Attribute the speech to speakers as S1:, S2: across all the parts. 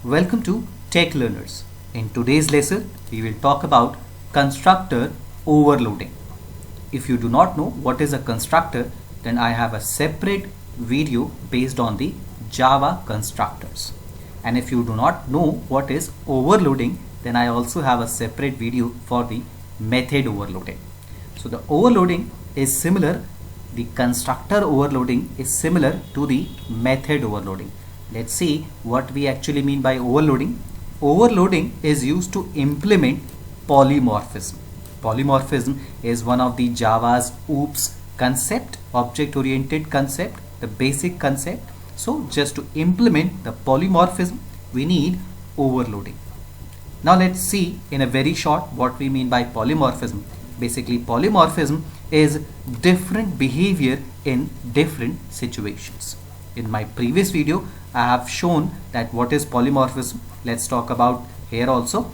S1: Welcome to Tech Learners. In today's lesson, we will talk about constructor overloading. If you do not know what is a constructor, then I have a separate video based on the Java constructors. And if you do not know what is overloading, then I also have a separate video for the method overloading. So the overloading is similar, the constructor overloading is similar to the method overloading. Let's see what we actually mean by overloading. Overloading is used to implement polymorphism. Polymorphism is one of the Java's OOPS concept, object-oriented concept, the basic concept. So just to implement the polymorphism, we need overloading. Now let's see in a very short what we mean by polymorphism. Basically, polymorphism is different behavior in different situations. In my previous video, I have shown that what is polymorphism. Let's talk about here also.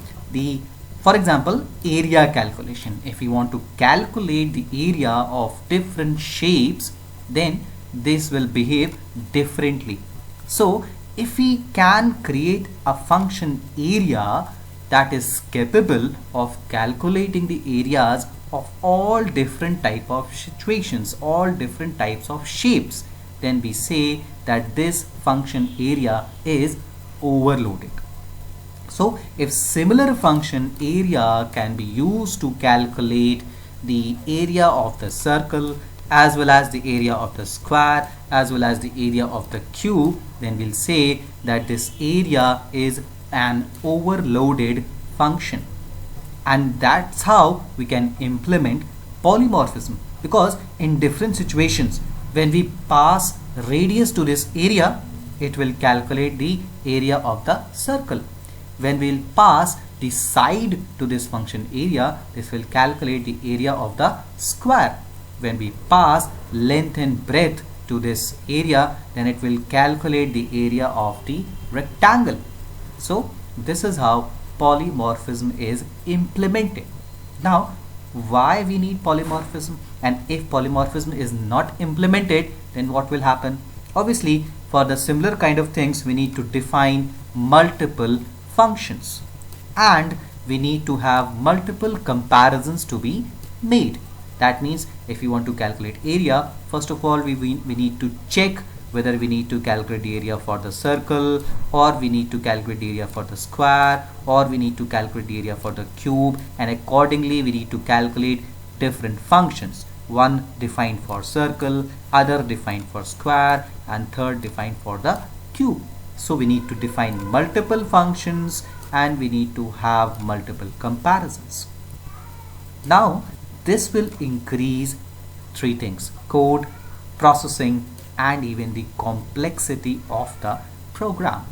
S1: For example, area calculation. If we want to calculate the area of different shapes, then this will behave differently. So if we can create a function area that is capable of calculating the areas of all different type of situations, all different types of shapes, then we say that this function area is overloaded. So if similar function area can be used to calculate the area of the circle as well as the area of the square as well as the area of the cube, then we'll say that this area is an overloaded function. And that's how we can implement polymorphism, because in different situations when we pass radius to this area, it will calculate the area of the circle. When we'll pass the side to this function area, this will calculate the area of the square. When we pass length and breadth to this area, then it will calculate the area of the rectangle. So this is how polymorphism is implemented. Now, why we need polymorphism, and if polymorphism is not implemented, then what will happen? Obviously, for the similar kind of things, we need to define multiple functions and we need to have multiple comparisons to be made. That means if you want to calculate area, first of all we need to check whether we need to calculate the area for the circle, or we need to calculate the area for the square, or we need to calculate the area for the cube, and accordingly we need to calculate different functions. One defined for circle, other defined for square, and third defined for the cube. So we need to define multiple functions and we need to have multiple comparisons. Now this will increase three things: code, processing, and even the complexity of the program.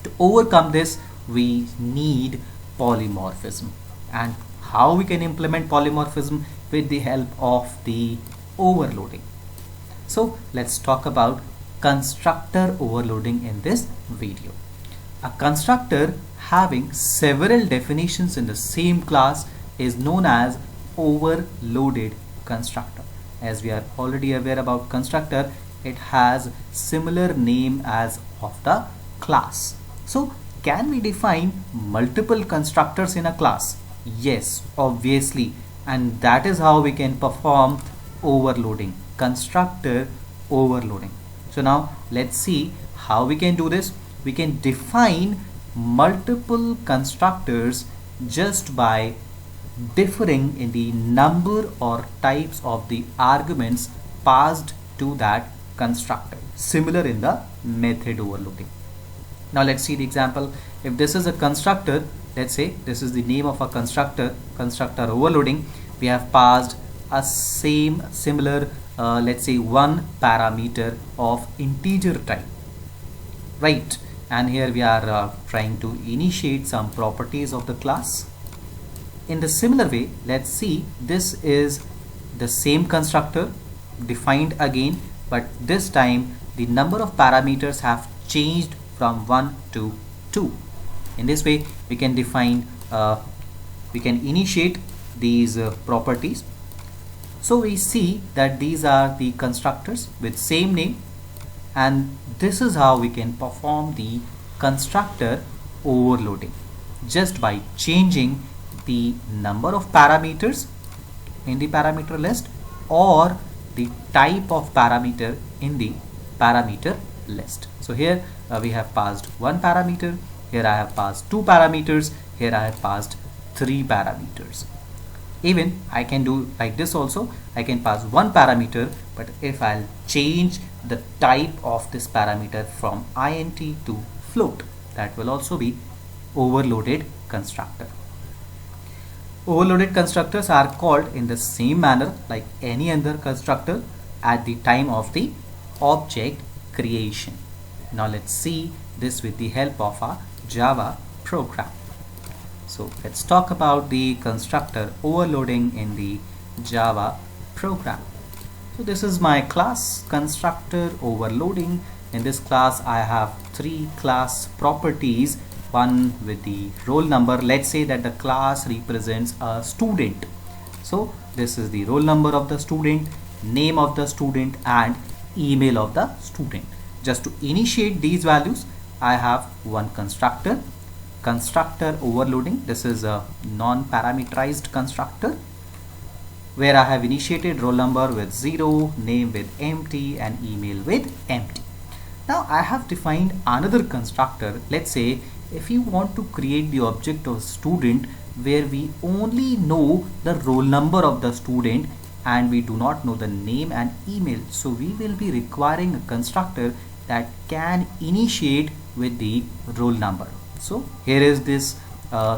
S1: To overcome this, we need polymorphism. And how we can implement polymorphism? With the help of the overloading. So let's talk about constructor overloading in this video. A constructor having several definitions in the same class is known as overloaded constructor. As we are already aware about constructor, it has similar name as of the class. So can we define multiple constructors in a class? Yes, obviously, and that is how we can perform overloading, constructor overloading. So now let's see how we can do this. We can define multiple constructors just by differing in the number or types of the arguments passed to that constructor, similar in the method overloading. Now let's see the example. If this is a constructor, let's say this is the name of a constructor, constructor overloading, we have passed a similar let's say one parameter of integer type, right? And here we are trying to initiate some properties of the class. In the similar way, let's see, this is the same constructor defined again, but this time the number of parameters have changed from 1 to 2. In this way we can define we can initiate these properties. So we see that these are the constructors with same name, and this is how we can perform the constructor overloading just by changing the number of parameters in the parameter list or the type of parameter in the parameter list. So here we have passed one parameter, here I have passed two parameters, here I have passed three parameters. Even I can do like this also. I can pass one parameter, but if I'll change the type of this parameter from int to float, that will also be overloaded constructor. Overloaded constructors are called in the same manner like any other constructor at the time of the object creation. Now let's see this with the help of a Java program. So let's talk about the constructor overloading in the Java program. So this is my class constructor overloading. In this class I have three class properties, one with the roll number. Let's say that the class represents a student. So this is the roll number of the student, name of the student and email of the student. Just to initiate these values, I have one constructor overloading. This is a non-parameterized constructor where I have initiated roll number with 0, name with empty and email with empty. Now I have defined another constructor. Let's say if you want to create the object of student where we only know the roll number of the student and we do not know the name and email, so we will be requiring a constructor that can initiate with the roll number. So here is this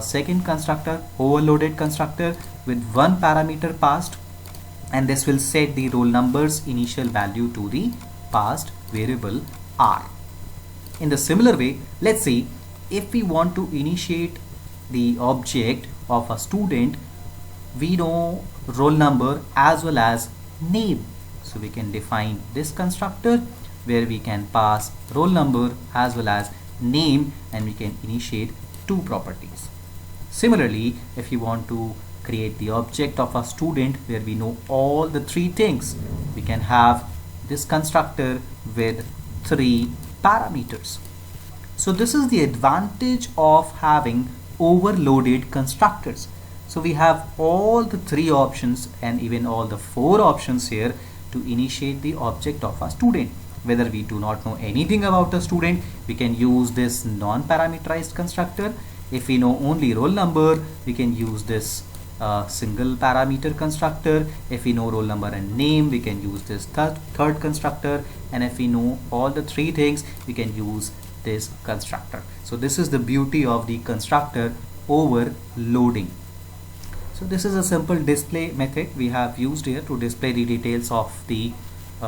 S1: second constructor, overloaded constructor with one parameter passed, and this will set the roll number's initial value to the passed variable r. In the similar way, let's see if we want to initiate the object of a student, we know roll number as well as name. So we can define this constructor where we can pass roll number as well as name and we can initiate two properties. Similarly, if you want to create the object of a student where we know all the three things, we can have this constructor with three parameters. So this is the advantage of having overloaded constructors. So we have all the three options and even all the four options here to initiate the object of a student. Whether we do not know anything about the student, we can use this non-parameterized constructor. If we know only roll number, we can use this single parameter constructor. If we know roll number and name, we can use this third constructor. And if we know all the three things, we can use this constructor. So this is the beauty of the constructor overloading. So this is a simple display method we have used here to display the details of the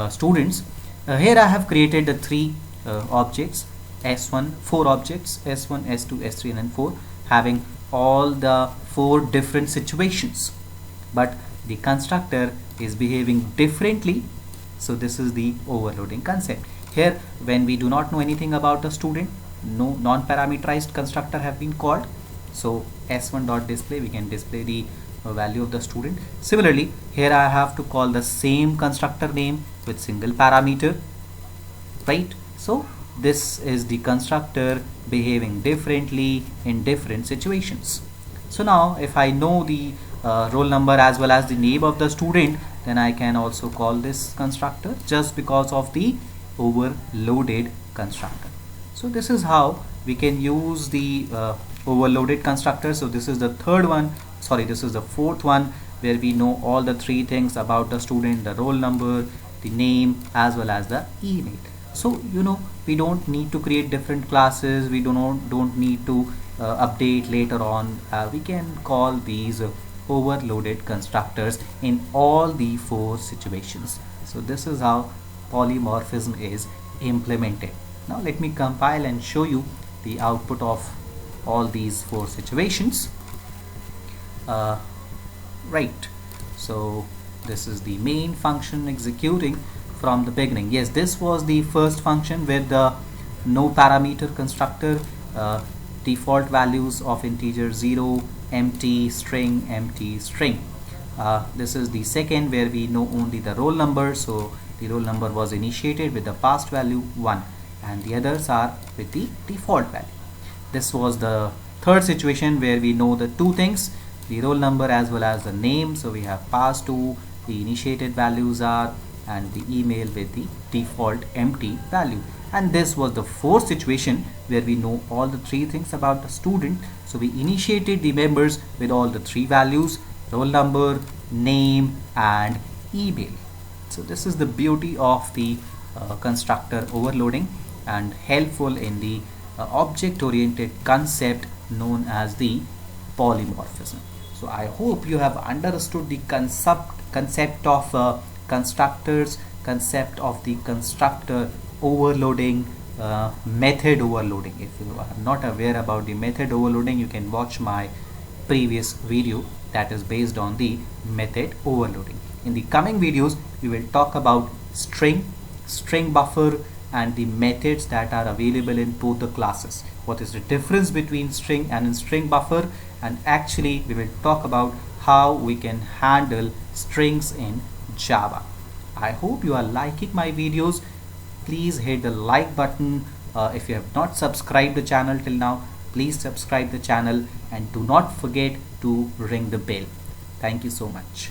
S1: students. Here I have created the three objects, S1, four objects, S1, S2, S3 and 4, having all the four different situations, but the constructor is behaving differently. So this is the overloading concept. Here when we do not know anything about the student, no non-parameterized constructor have been called. So S1.display, we can display the value of the student. Similarly, here I have to call the same constructor name with single parameter, right? So this is the constructor behaving differently in different situations. So now if I know the roll number as well as the name of the student, then I can also call this constructor just because of the overloaded constructor. So this is how we can use the overloaded constructor. So this is the third one, sorry, this is the fourth one, where we know all the three things about the student, the roll number, the name as well as the email. So you know, we don't need to create different classes, we don't need to update later on. We can call these overloaded constructors in all the four situations. So this is how polymorphism is implemented. Now let me compile and show you the output of all these four situations. Right, so this is the main function executing from the beginning. Yes, this was the first function with the no parameter constructor, default values of integer 0, empty string, empty string. This is the second where we know only the roll number, so the roll number was initiated with the passed value 1. and the others are with the default value. This was the third situation where we know the two things, the roll number as well as the name. So we have pass2, the initiated values are, and the email with the default empty value. And this was the fourth situation where we know all the three things about the student. So we initiated the members with all the three values, roll number, name and email. So this is the beauty of the constructor overloading and helpful in the object-oriented concept known as the polymorphism. So I hope you have understood the concept of constructors, concept of the constructor overloading, method overloading. If you are not aware about the method overloading, you can watch my previous video that is based on the method overloading. In the coming videos, we will talk about string buffer, and the methods that are available in both the classes. What is the difference between string and string buffer? And actually, we will talk about how we can handle strings in Java. I hope you are liking my videos. Please hit the like button. If you have not subscribed the channel till now, please subscribe the channel and do not forget to ring the bell. Thank you so much.